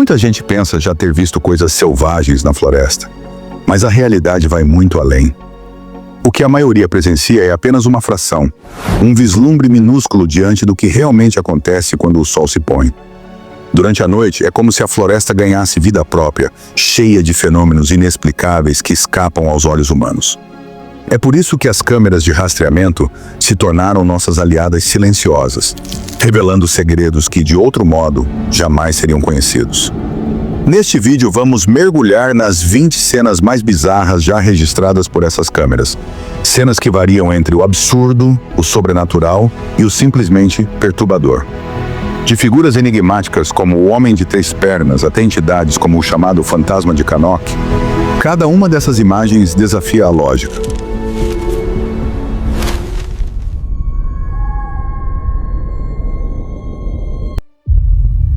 Muita gente pensa já ter visto coisas selvagens na floresta, mas a realidade vai muito além. O que a maioria presencia é apenas uma fração, um vislumbre minúsculo diante do que realmente acontece quando o sol se põe. Durante a noite, é como se a floresta ganhasse vida própria, cheia de fenômenos inexplicáveis que escapam aos olhos humanos. É por isso que as câmeras de rastreamento se tornaram nossas aliadas silenciosas, revelando segredos que, de outro modo, jamais seriam conhecidos. Neste vídeo, vamos mergulhar nas 20 cenas mais bizarras já registradas por essas câmeras. Cenas que variam entre o absurdo, o sobrenatural e o simplesmente perturbador. De figuras enigmáticas como o Homem de Três Pernas até entidades como o chamado Fantasma de Canok, cada uma dessas imagens desafia a lógica.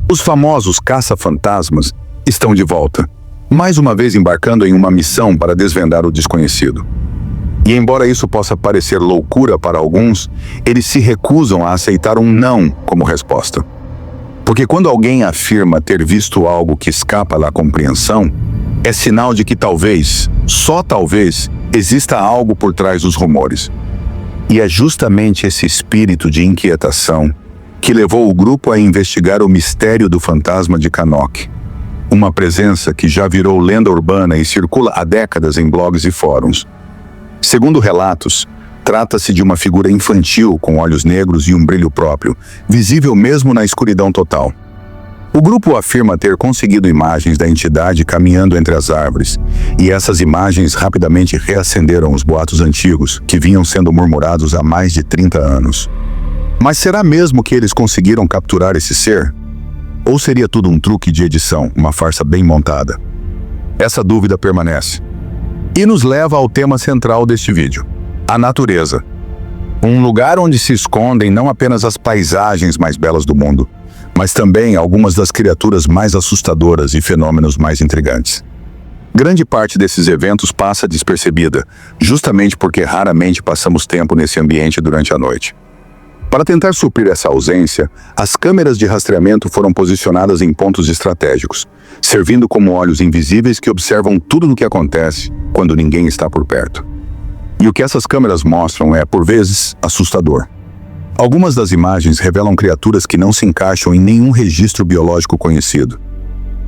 Os famosos caça-fantasmas estão de volta, mais uma vez embarcando em uma missão para desvendar o desconhecido. E embora isso possa parecer loucura para alguns, eles se recusam a aceitar um não como resposta. Porque quando alguém afirma ter visto algo que escapa da compreensão, é sinal de que talvez, só talvez, exista algo por trás dos rumores. E é justamente esse espírito de inquietação que levou o grupo a investigar o mistério do fantasma de Canok. Uma presença que já virou lenda urbana e circula há décadas em blogs e fóruns. Segundo relatos, trata-se de uma figura infantil com olhos negros e um brilho próprio, visível mesmo na escuridão total. O grupo afirma ter conseguido imagens da entidade caminhando entre as árvores, e essas imagens rapidamente reacenderam os boatos antigos que vinham sendo murmurados há mais de 30 anos. Mas será mesmo que eles conseguiram capturar esse ser? Ou seria tudo um truque de edição, uma farsa bem montada? Essa dúvida permanece. E nos leva ao tema central deste vídeo: a natureza. Um lugar onde se escondem não apenas as paisagens mais belas do mundo, mas também algumas das criaturas mais assustadoras e fenômenos mais intrigantes. Grande parte desses eventos passa despercebida, justamente porque raramente passamos tempo nesse ambiente durante a noite. Para tentar suprir essa ausência, as câmeras de rastreamento foram posicionadas em pontos estratégicos, servindo como olhos invisíveis que observam tudo o que acontece quando ninguém está por perto. E o que essas câmeras mostram é, por vezes, assustador. Algumas das imagens revelam criaturas que não se encaixam em nenhum registro biológico conhecido.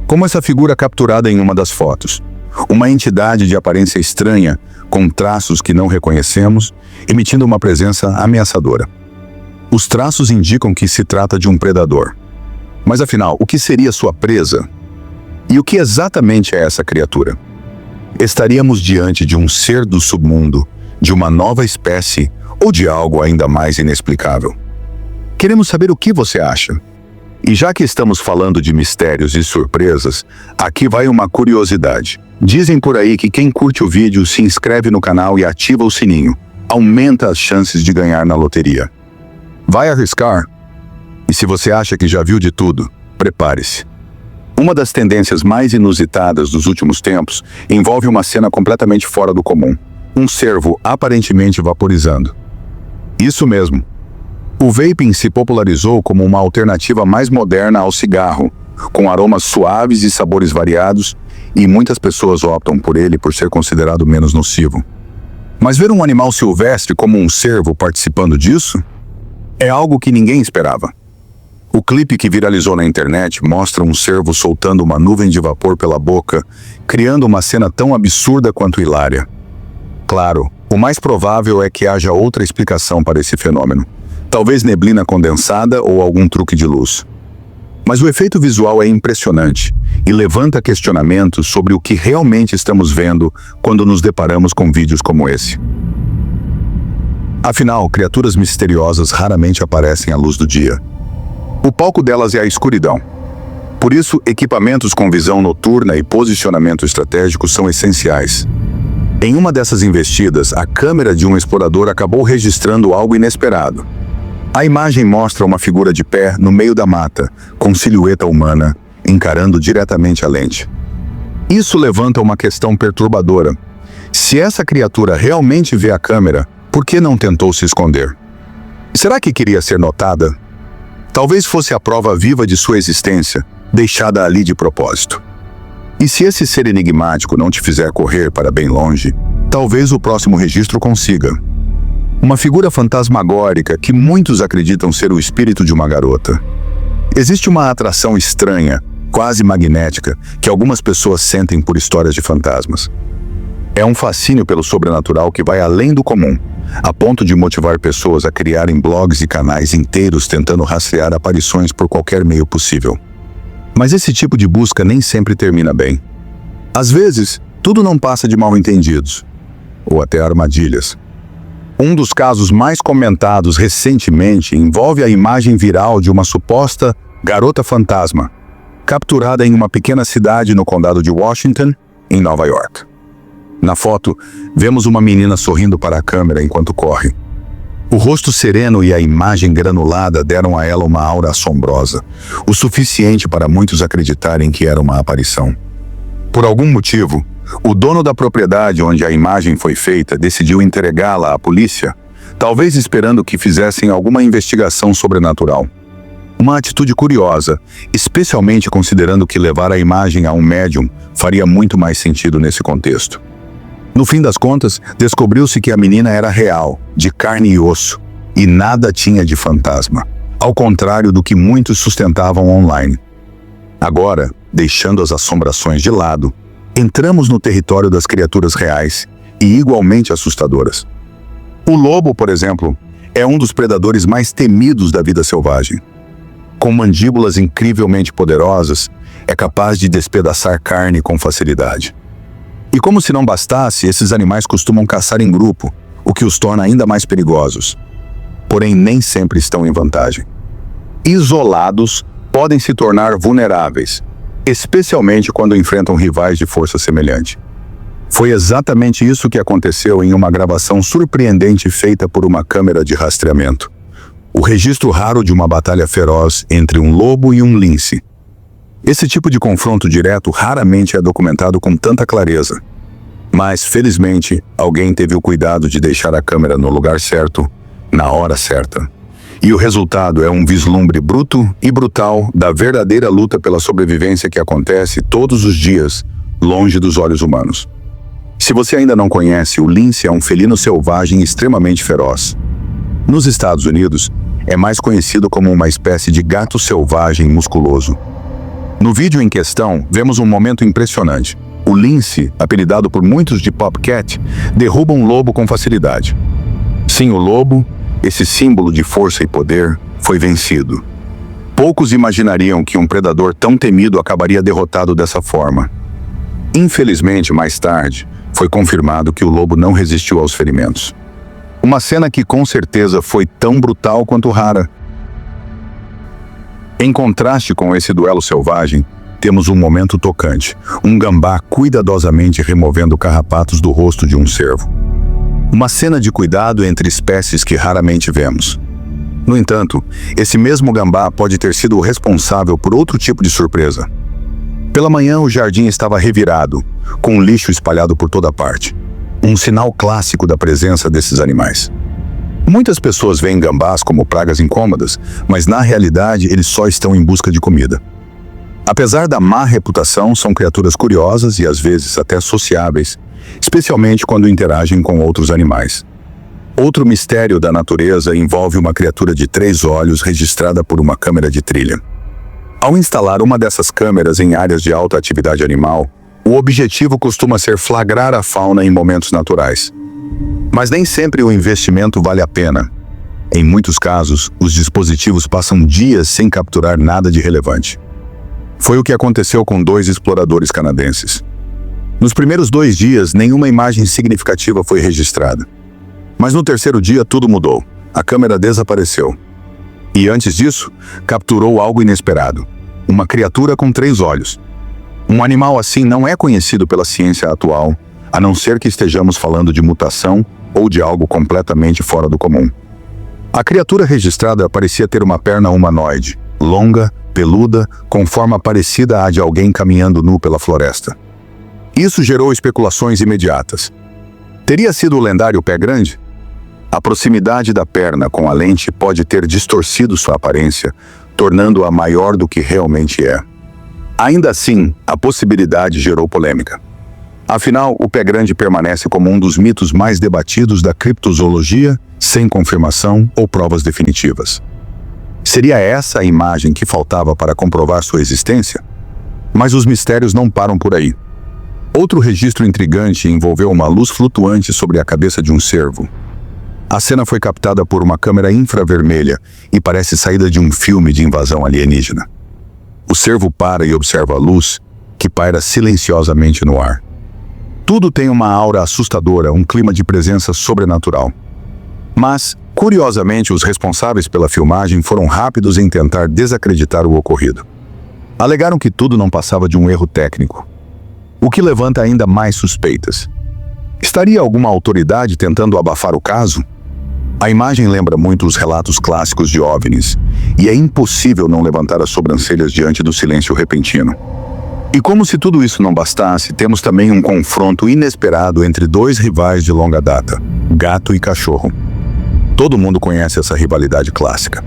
Como essa figura capturada em uma das fotos. Uma entidade de aparência estranha, com traços que não reconhecemos, emitindo uma presença ameaçadora. Os traços indicam que se trata de um predador. Mas afinal, o que seria sua presa? E o que exatamente é essa criatura? Estaríamos diante de um ser do submundo, de uma nova espécie ou de algo ainda mais inexplicável? Queremos saber o que você acha. E já que estamos falando de mistérios e surpresas, aqui vai uma curiosidade. Dizem por aí que quem curte o vídeo se inscreve no canal e ativa o sininho. Aumenta as chances de ganhar na loteria. Vai arriscar? E se você acha que já viu de tudo, prepare-se. Uma das tendências mais inusitadas dos últimos tempos envolve uma cena completamente fora do comum. Um cervo aparentemente vaporizando. Isso mesmo. O vaping se popularizou como uma alternativa mais moderna ao cigarro, com aromas suaves e sabores variados, e muitas pessoas optam por ele por ser considerado menos nocivo. Mas ver um animal silvestre como um cervo participando disso? É algo que ninguém esperava. O clipe que viralizou na internet mostra um cervo soltando uma nuvem de vapor pela boca, criando uma cena tão absurda quanto hilária. Claro, o mais provável é que haja outra explicação para esse fenômeno. Talvez neblina condensada ou algum truque de luz. Mas o efeito visual é impressionante e levanta questionamentos sobre o que realmente estamos vendo quando nos deparamos com vídeos como esse. Afinal, criaturas misteriosas raramente aparecem à luz do dia. O palco delas é a escuridão. Por isso, equipamentos com visão noturna e posicionamento estratégico são essenciais. Em uma dessas investidas, a câmera de um explorador acabou registrando algo inesperado. A imagem mostra uma figura de pé no meio da mata, com silhueta humana, encarando diretamente a lente. Isso levanta uma questão perturbadora. Se essa criatura realmente vê a câmera, por que não tentou se esconder? Será que queria ser notada? Talvez fosse a prova viva de sua existência, deixada ali de propósito. E se esse ser enigmático não te fizer correr para bem longe, talvez o próximo registro consiga. Uma figura fantasmagórica que muitos acreditam ser o espírito de uma garota. Existe uma atração estranha, quase magnética, que algumas pessoas sentem por histórias de fantasmas. É um fascínio pelo sobrenatural que vai além do comum, a ponto de motivar pessoas a criarem blogs e canais inteiros tentando rastrear aparições por qualquer meio possível. Mas esse tipo de busca nem sempre termina bem. Às vezes, tudo não passa de mal-entendidos, ou até armadilhas. Um dos casos mais comentados recentemente envolve a imagem viral de uma suposta garota fantasma, capturada em uma pequena cidade no condado de Washington, em Nova York. Na foto, vemos uma menina sorrindo para a câmera enquanto corre. O rosto sereno e a imagem granulada deram a ela uma aura assombrosa, o suficiente para muitos acreditarem que era uma aparição. Por algum motivo, o dono da propriedade onde a imagem foi feita decidiu entregá-la à polícia, talvez esperando que fizessem alguma investigação sobrenatural. Uma atitude curiosa, especialmente considerando que levar a imagem a um médium faria muito mais sentido nesse contexto. No fim das contas, descobriu-se que a menina era real, de carne e osso, e nada tinha de fantasma, ao contrário do que muitos sustentavam online. Agora, deixando as assombrações de lado, entramos no território das criaturas reais e igualmente assustadoras. O lobo, por exemplo, é um dos predadores mais temidos da vida selvagem. Com mandíbulas incrivelmente poderosas, é capaz de despedaçar carne com facilidade. E como se não bastasse, esses animais costumam caçar em grupo, o que os torna ainda mais perigosos. Porém, nem sempre estão em vantagem. Isolados, podem se tornar vulneráveis, especialmente quando enfrentam rivais de força semelhante. Foi exatamente isso que aconteceu em uma gravação surpreendente feita por uma câmera de rastreamento. O registro raro de uma batalha feroz entre um lobo e um lince. Esse tipo de confronto direto raramente é documentado com tanta clareza. Mas, felizmente, alguém teve o cuidado de deixar a câmera no lugar certo, na hora certa. E o resultado é um vislumbre bruto e brutal da verdadeira luta pela sobrevivência que acontece todos os dias, longe dos olhos humanos. Se você ainda não conhece, o lince é um felino selvagem extremamente feroz. Nos Estados Unidos, é mais conhecido como uma espécie de gato selvagem musculoso. No vídeo em questão, vemos um momento impressionante. O lince, apelidado por muitos de Popcat, derruba um lobo com facilidade. Sim, o lobo, esse símbolo de força e poder, foi vencido. Poucos imaginariam que um predador tão temido acabaria derrotado dessa forma. Infelizmente, mais tarde, foi confirmado que o lobo não resistiu aos ferimentos. Uma cena que com certeza foi tão brutal quanto rara. Em contraste com esse duelo selvagem, temos um momento tocante, um gambá cuidadosamente removendo carrapatos do rosto de um cervo. Uma cena de cuidado entre espécies que raramente vemos. No entanto, esse mesmo gambá pode ter sido o responsável por outro tipo de surpresa. Pela manhã, o jardim estava revirado, com lixo espalhado por toda parte. Um sinal clássico da presença desses animais. Muitas pessoas veem gambás como pragas incômodas, mas na realidade eles só estão em busca de comida. Apesar da má reputação, são criaturas curiosas e às vezes até sociáveis, especialmente quando interagem com outros animais. Outro mistério da natureza envolve uma criatura de 3 olhos registrada por uma câmera de trilha. Ao instalar uma dessas câmeras em áreas de alta atividade animal, o objetivo costuma ser flagrar a fauna em momentos naturais. Mas nem sempre o investimento vale a pena. Em muitos casos, os dispositivos passam dias sem capturar nada de relevante. Foi o que aconteceu com 2 exploradores canadenses. Nos primeiros 2 dias, nenhuma imagem significativa foi registrada. Mas no terceiro dia, tudo mudou. A câmera desapareceu. E antes disso, capturou algo inesperado. Uma criatura com 3 olhos. Um animal assim não é conhecido pela ciência atual, a não ser que estejamos falando de mutação ou de algo completamente fora do comum. A criatura registrada parecia ter uma perna humanoide, longa, peluda, com forma parecida à de alguém caminhando nu pela floresta. Isso gerou especulações imediatas. Teria sido o lendário pé grande? A proximidade da perna com a lente pode ter distorcido sua aparência, tornando-a maior do que realmente é. Ainda assim, a possibilidade gerou polêmica. Afinal, o pé grande permanece como um dos mitos mais debatidos da criptozoologia, sem confirmação ou provas definitivas. Seria essa a imagem que faltava para comprovar sua existência? Mas os mistérios não param por aí. Outro registro intrigante envolveu uma luz flutuante sobre a cabeça de um cervo. A cena foi captada por uma câmera infravermelha e parece saída de um filme de invasão alienígena. O cervo para e observa a luz, que paira silenciosamente no ar. Tudo tem uma aura assustadora, um clima de presença sobrenatural. Mas, curiosamente, os responsáveis pela filmagem foram rápidos em tentar desacreditar o ocorrido. Alegaram que tudo não passava de um erro técnico, o que levanta ainda mais suspeitas. Estaria alguma autoridade tentando abafar o caso? A imagem lembra muito os relatos clássicos de OVNIs, e é impossível não levantar as sobrancelhas diante do silêncio repentino. E como se tudo isso não bastasse, temos também um confronto inesperado entre dois rivais de longa data, gato e cachorro. Todo mundo conhece essa rivalidade clássica.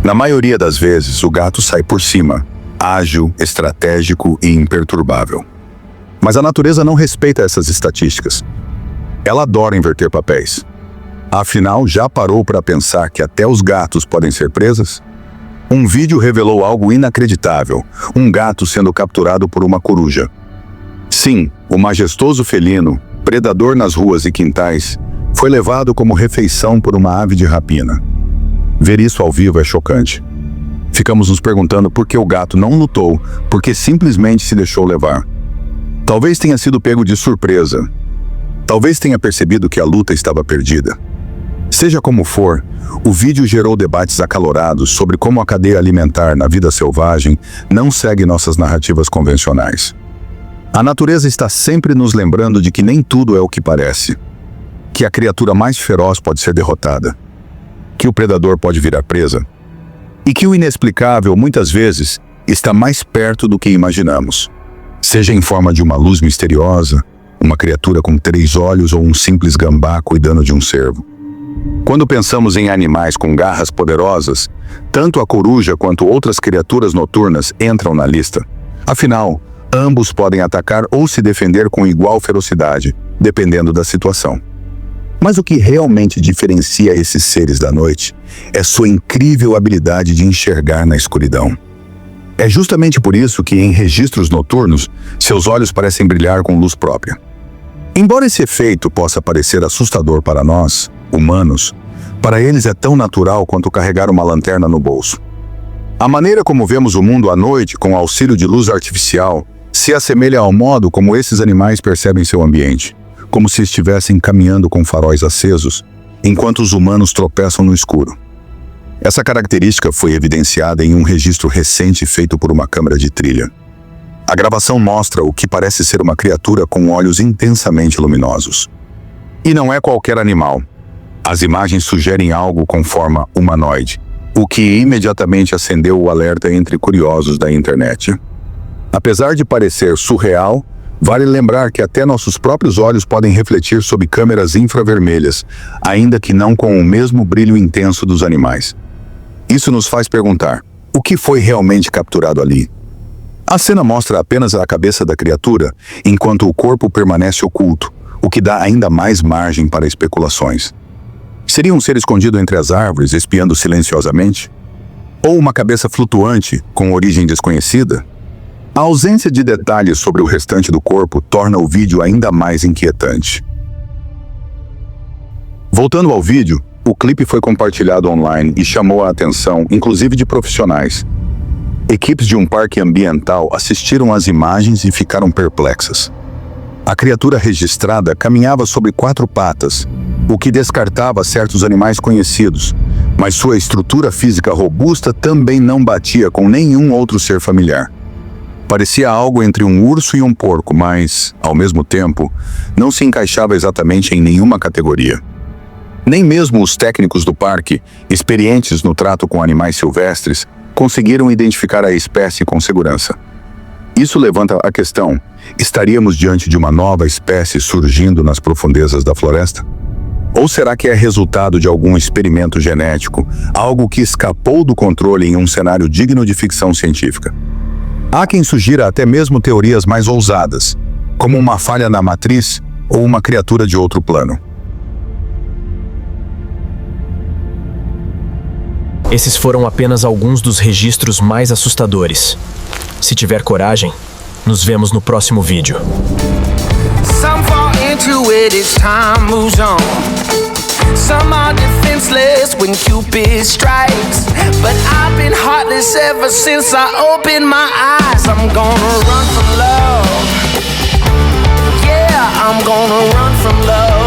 Na maioria das vezes, o gato sai por cima, ágil, estratégico e imperturbável. Mas a natureza não respeita essas estatísticas. Ela adora inverter papéis. Afinal, já parou para pensar que até os gatos podem ser presas? Um vídeo revelou algo inacreditável, um gato sendo capturado por uma coruja. Sim, o majestoso felino, predador nas ruas e quintais, foi levado como refeição por uma ave de rapina. Ver isso ao vivo é chocante. Ficamos nos perguntando por que o gato não lutou, porque simplesmente se deixou levar. Talvez tenha sido pego de surpresa. Talvez tenha percebido que a luta estava perdida. Seja como for, o vídeo gerou debates acalorados sobre como a cadeia alimentar na vida selvagem não segue nossas narrativas convencionais. A natureza está sempre nos lembrando de que nem tudo é o que parece. Que a criatura mais feroz pode ser derrotada. Que o predador pode virar presa. E que o inexplicável, muitas vezes, está mais perto do que imaginamos. Seja em forma de uma luz misteriosa, uma criatura com 3 olhos ou um simples gambá cuidando de um cervo. Quando pensamos em animais com garras poderosas, tanto a coruja quanto outras criaturas noturnas entram na lista. Afinal, ambos podem atacar ou se defender com igual ferocidade, dependendo da situação. Mas o que realmente diferencia esses seres da noite é sua incrível habilidade de enxergar na escuridão. É justamente por isso que, em registros noturnos, seus olhos parecem brilhar com luz própria. Embora esse efeito possa parecer assustador para nós, humanos, para eles é tão natural quanto carregar uma lanterna no bolso. A maneira como vemos o mundo à noite, com auxílio de luz artificial, se assemelha ao modo como esses animais percebem seu ambiente, como se estivessem caminhando com faróis acesos, enquanto os humanos tropeçam no escuro. Essa característica foi evidenciada em um registro recente feito por uma câmera de trilha. A gravação mostra o que parece ser uma criatura com olhos intensamente luminosos. E não é qualquer animal. As imagens sugerem algo com forma humanoide, o que imediatamente acendeu o alerta entre curiosos da internet. Apesar de parecer surreal, vale lembrar que até nossos próprios olhos podem refletir sob câmeras infravermelhas, ainda que não com o mesmo brilho intenso dos animais. Isso nos faz perguntar, o que foi realmente capturado ali? A cena mostra apenas a cabeça da criatura, enquanto o corpo permanece oculto, o que dá ainda mais margem para especulações. Seria um ser escondido entre as árvores, espiando silenciosamente? Ou uma cabeça flutuante, com origem desconhecida? A ausência de detalhes sobre o restante do corpo torna o vídeo ainda mais inquietante. Voltando ao vídeo, o clipe foi compartilhado online e chamou a atenção, inclusive de profissionais. Equipes de um parque ambiental assistiram às imagens e ficaram perplexas. A criatura registrada caminhava sobre 4 patas, o que descartava certos animais conhecidos, mas sua estrutura física robusta também não batia com nenhum outro ser familiar. Parecia algo entre um urso e um porco, mas, ao mesmo tempo, não se encaixava exatamente em nenhuma categoria. Nem mesmo os técnicos do parque, experientes no trato com animais silvestres, conseguiram identificar a espécie com segurança. Isso levanta a questão: estaríamos diante de uma nova espécie surgindo nas profundezas da floresta? Ou será que é resultado de algum experimento genético, algo que escapou do controle em um cenário digno de ficção científica? Há quem sugira até mesmo teorias mais ousadas, como uma falha na matriz ou uma criatura de outro plano. Esses foram apenas alguns dos registros mais assustadores. Se tiver coragem, nos vemos no próximo vídeo. Some fall into it as time moves on. Some are defenseless when Cupid strikes. But I've been heartless ever since I opened my eyes. I'm gonna run from love. Yeah, I'm gonna run from love.